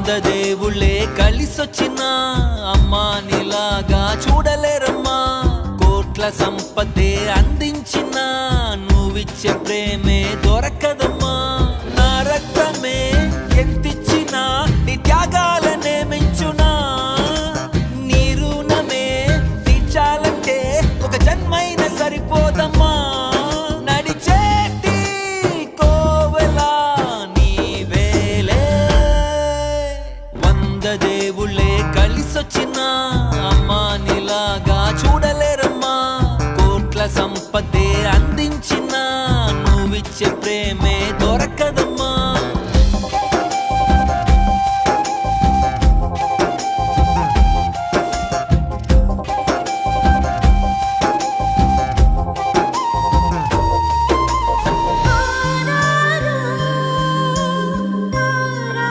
దేవుళ్ళే కలిసొచ్చినా అమ్మా నీలాగా చూడలేరమ్మా. కోట్ల సంపదే అందించిన నువ్విచ్చే ప్రేమే దొరకదమ్మా. నా రక్తమే ఎంతిచ్చినా నీ త్యాగాలనే మెంచునా. నీ రుణమే తీర్చాలంటే ఒక జన్మైన సరిపోదమ్మా. దేవుళ్ళే కలిసొచ్చినా అమ్మా నీలాగా చూడలే.